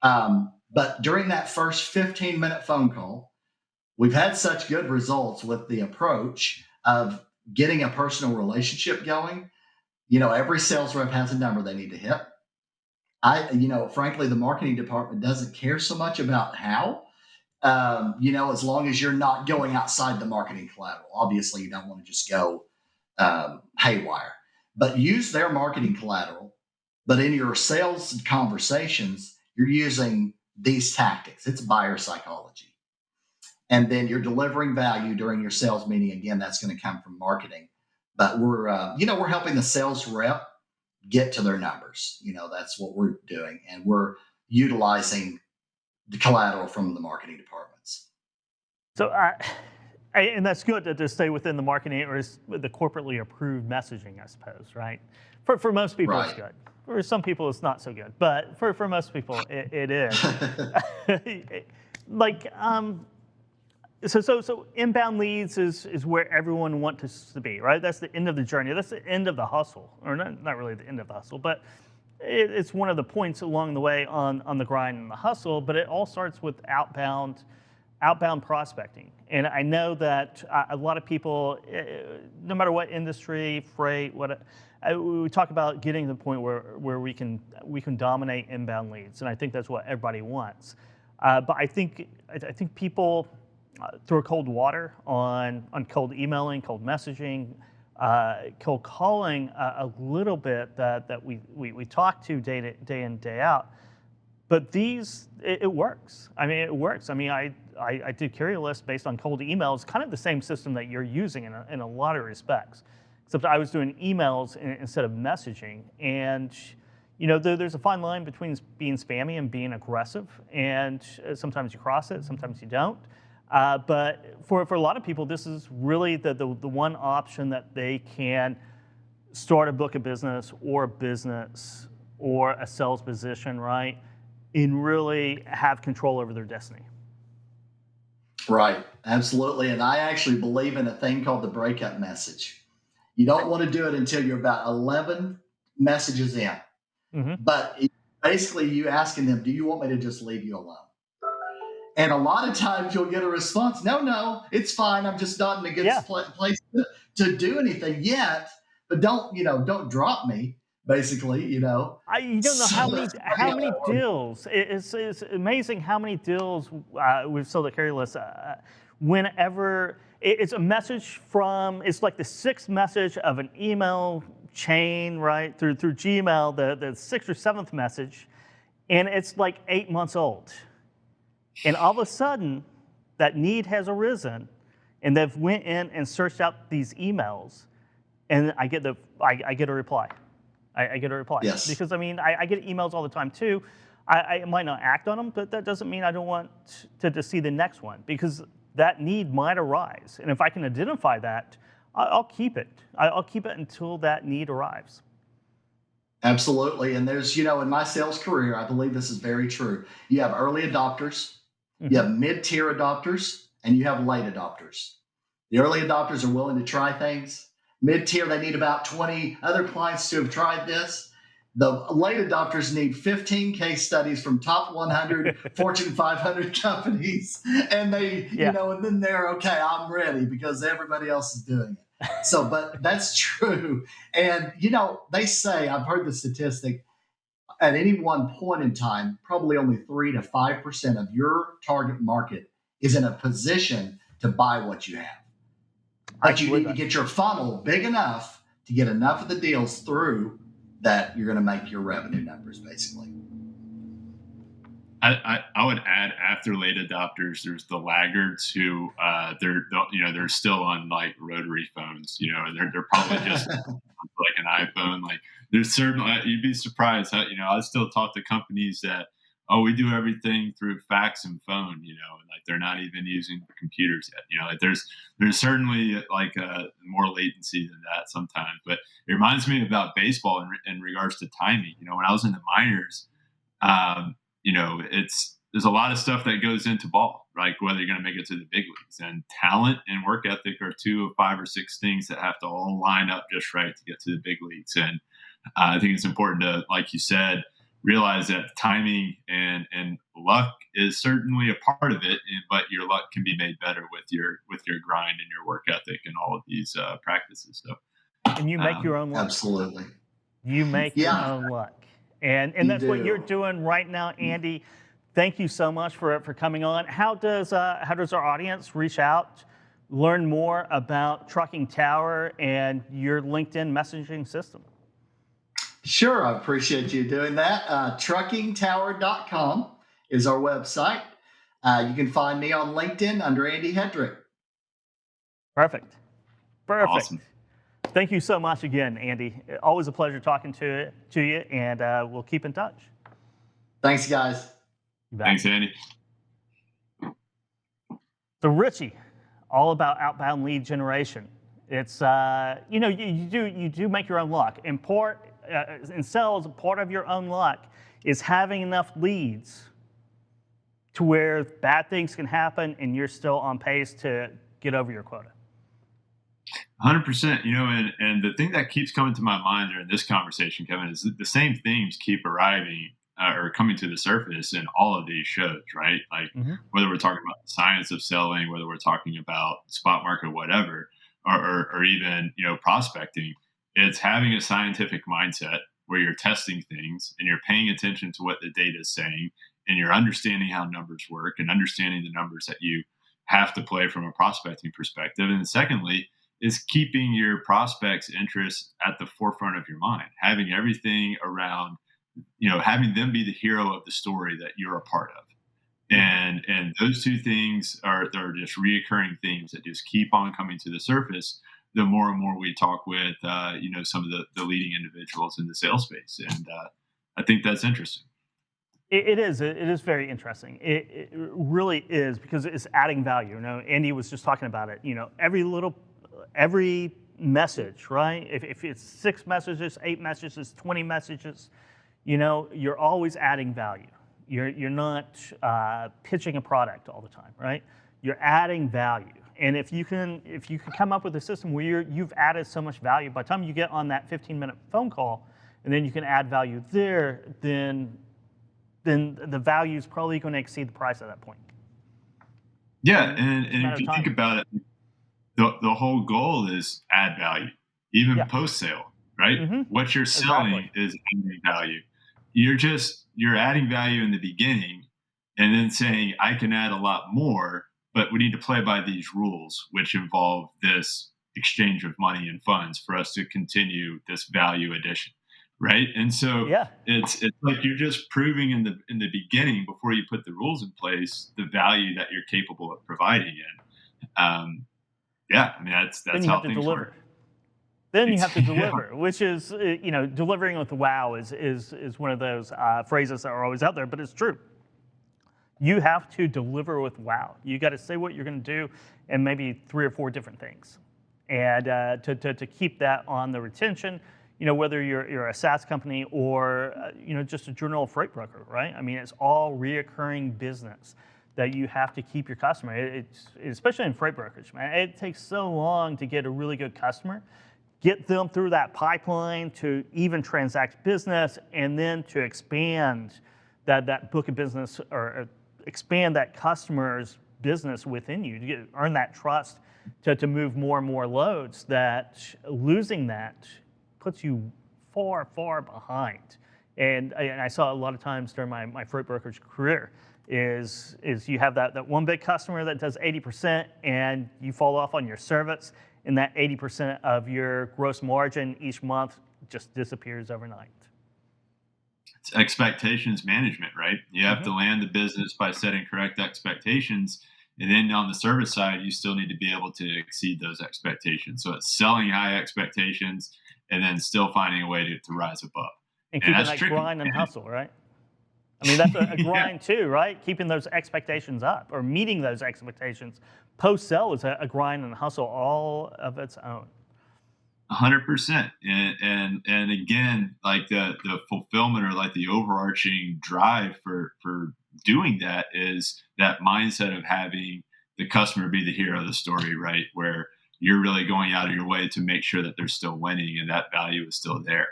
But during that first 15-minute phone call, we've had such good results with the approach of getting a personal relationship going. Every sales rep has a number they need to hit. Frankly, the marketing department doesn't care so much about how, as long as you're not going outside the marketing collateral. Obviously, you don't want to just go haywire, but use their marketing collateral. But in your sales conversations, you're using these tactics. It's buyer psychology. And then you're delivering value during your sales meeting. Again, that's going to come from marketing. But we're helping the sales rep get to their numbers. That's what we're doing. And we're utilizing the collateral from the marketing departments. So, and that's good to stay within the marketing or the corporately approved messaging, I suppose, right? For most people, right. It's good. For some people, it's not so good. But for most people, it is. So inbound leads is where everyone wants us to be, right? That's the end of the journey. That's the end of the hustle, or not really the end of the hustle, but it's one of the points along the way on the grind and the hustle. But it all starts with outbound prospecting. And I know that a lot of people, no matter what industry, freight, we talk about getting to the point where we can dominate inbound leads, and I think that's what everybody wants. But I think people throw cold water on cold emailing, cold messaging, cold calling a little bit that we talk to day in, day out. But it works. I mean, it works. I mean, I did Curious based on cold emails, kind of the same system that you're using in a lot of respects, except I was doing emails instead of messaging. And there's a fine line between being spammy and being aggressive, and sometimes you cross it, sometimes you don't. But for a lot of people, this is really the one option that they can start a book of business or a business or a sales position, right? And really have control over their destiny. Right. Absolutely. And I actually believe in a thing called the breakup message. You don't want to do it until you're about 11 messages in. Mm-hmm. But basically, you asking them, do you want me to just leave you alone? And a lot of times you'll get a response, no, it's fine. I'm just not in a good place to do anything yet. But don't drop me, basically, You don't know how many deals. It's amazing how many deals we've sold at Carryless. Whenever it's a message it's like the sixth message of an email chain, right, through Gmail, the sixth or seventh message, and it's like 8 months old. And all of a sudden, that need has arisen, and they've went in and searched out these emails, and I get a reply. I get a reply. Yes. Because, I get emails all the time, too. I might not act on them, but that doesn't mean I don't want to see the next one, because that need might arise. And if I can identify that, I'll keep it. I'll keep it until that need arrives. Absolutely. And there's, in my sales career, I believe this is very true. You have early adopters, you have mid-tier adopters, and you have late adopters. The early adopters are willing to try things. Mid-tier, they need about 20 other clients to have tried this. The late adopters need 15 case studies from top 100 Fortune 500 companies. And and then they're, okay, I'm ready because everybody else is doing it. So, but that's true. And, they say, I've heard the statistic, at any one point in time, probably only 3 to 5% of your target market is in a position to buy what you have. But you need to get your funnel big enough to get enough of the deals through that you're going to make your revenue numbers, basically. I would add, after late adopters, there's the laggards who they're still on like rotary phones. They're probably just like an iPhone. Like there's certainly, you'd be surprised how I still talk to companies that, we do everything through fax and phone, and like they're not even using computers yet. Like there's certainly like more latency than that sometimes. But it reminds me about baseball in regards to timing. When I was in the minors, there's a lot of stuff that goes into ball, like whether you're going to make it to the big leagues. And talent and work ethic are 2 of 5 or 6 things that have to all line up just right to get to the big leagues. And I think it's important to, like you said, realize that timing and luck is certainly a part of it, but your luck can be made better with your grind and your work ethic and all of these practices. So, and you make your own luck. Absolutely. You make your own luck. And that's what you're doing right now, Andy. Thank you so much for coming on. How does our audience reach out, learn more about Trucking Tower and your LinkedIn messaging system? Sure, I appreciate you doing that. Truckingtower.com is our website. You can find me on LinkedIn under Andy Hedrick. Perfect. Awesome. Thank you so much again, Andy. Always a pleasure talking to you, and we'll keep in touch. Thanks, guys. Thanks, Andy. So, Richie, all about outbound lead generation. It's you do make your own luck. In sales, part of your own luck is having enough leads to where bad things can happen and you're still on pace to get over your quota. 100%. And the thing that keeps coming to my mind during this conversation, Kevin, is that the same themes keep arriving or coming to the surface in all of these shows, right? Like whether we're talking about the science of selling, whether we're talking about spot market, whatever, or even, prospecting, it's having a scientific mindset where you're testing things and you're paying attention to what the data is saying, and you're understanding how numbers work and understanding the numbers that you have to play from a prospecting perspective. And secondly, is keeping your prospects' interests at the forefront of your mind, having everything around, having them be the hero of the story that you're a part of. And those two things are just reoccurring themes that just keep on coming to the surface the more and more we talk with, some of the leading individuals in the sales space. And I think that's interesting. It is. It is very interesting. It really is because it's adding value. Andy was just talking about it. Every message, right? If it's 6 messages, 8 messages, 20 messages, you're always adding value. You're not pitching a product all the time, right? You're adding value. And if you can come up with a system where you've added so much value, by the time you get on that 15-minute phone call, and then you can add value there, then the value is probably going to exceed the price at that point. Yeah, and if you think about it, the whole goal is add value, even post-sale, right? Mm-hmm. What you're selling is adding value. You're adding value in the beginning and then saying, I can add a lot more, but we need to play by these rules, which involve this exchange of money and funds for us to continue this value addition. Right. And so it's like you're just proving in the beginning, before you put the rules in place, the value that you're capable of providing. And that's how things work. Then you have to deliver, which is, delivering with wow is one of those phrases that are always out there, but it's true. You have to deliver with wow. You got to say what you're going to do and maybe 3 or 4 different things. And to keep that on the retention, whether you're a SaaS company or, just a general freight broker, right? I mean, it's all reoccurring business that you have to keep your customer. It's especially in freight brokerage, man. It takes so long to get a really good customer, get them through that pipeline to even transact business, and then to expand that book of business or expand that customer's business within you to earn that trust to move more and more loads. That losing that puts you far, far behind. And I saw a lot of times during my freight brokerage career is you have that one big customer that does 80% and you fall off on your service, and that 80% of your gross margin each month just disappears overnight. It's expectations management, right? You have to land the business by setting correct expectations. And then on the service side, you still need to be able to exceed those expectations. So it's selling high expectations and then still finding a way to rise above. And keeping that grind and hustle, right? I mean, that's a grind too, right? Keeping those expectations up or meeting those expectations. Post-sell is a grind and hustle all of its own. 100%. And again, like the fulfillment or like the overarching drive for doing that is that mindset of having the customer be the hero of the story, right? Where you're really going out of your way to make sure that they're still winning and that value is still there,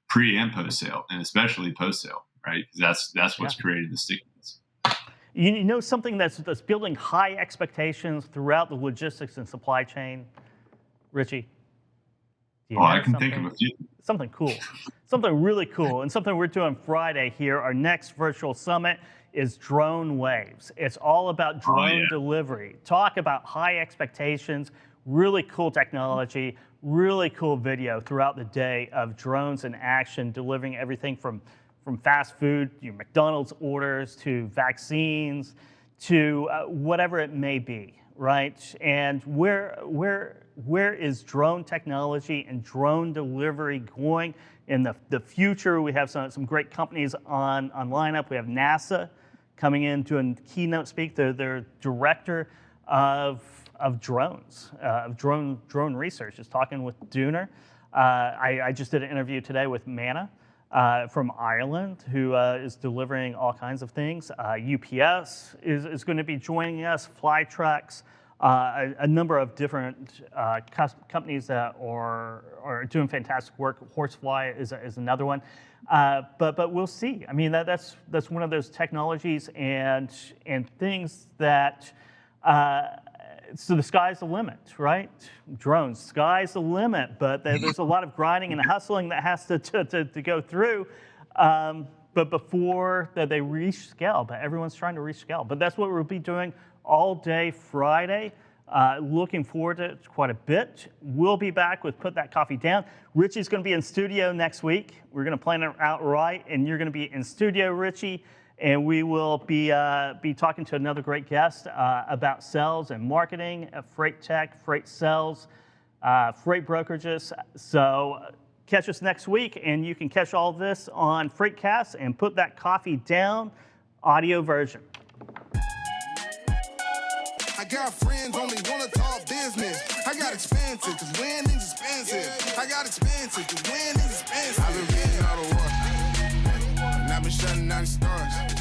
pre and post sale, and especially post sale, right? Because that's what's created the stickiness. Something that's building high expectations throughout the logistics and supply chain, Richie. I can think of a few. Something cool, something really cool, and something we're doing Friday here. Our next virtual summit is FreightWaves. It's all about drone delivery. Talk about high expectations, really cool technology, really cool video throughout the day of drones in action, delivering everything from fast food, McDonald's orders, to vaccines, to whatever it may be, right? And where is drone technology and drone delivery going in the future? We have some great companies on lineup. We have NASA coming in doing keynote speak. Their director of drones, of drone research, is talking with Dooner. I just did an interview today with Manna from Ireland, who is delivering all kinds of things. UPS is going to be joining us, Flytrucks, a number of different companies that are doing fantastic work. Horsefly is another one. But we'll see. I mean, that's one of those technologies and things that, so the sky's the limit, right? Drones, sky's the limit, but there's a lot of grinding and hustling that has to go through. But before they reach scale, but everyone's trying to reach scale. But that's what we'll be doing all day Friday. Looking forward to it quite a bit. We'll be back with Put That Coffee Down. Richie's going to be in studio next week. We're going to plan it out right, and you're going to be in studio, Richie. And we will be talking to another great guest about sales and marketing, freight tech, freight sales, freight brokerages. So Catch us next week, and you can catch all this on Freightcast and put that coffee down, audio version. I got friends only wanna talk business. I got expensive, cause winning's expensive. I got expensive, cause winning's expensive. I've been reading all the war, and I've been shutting down the stars.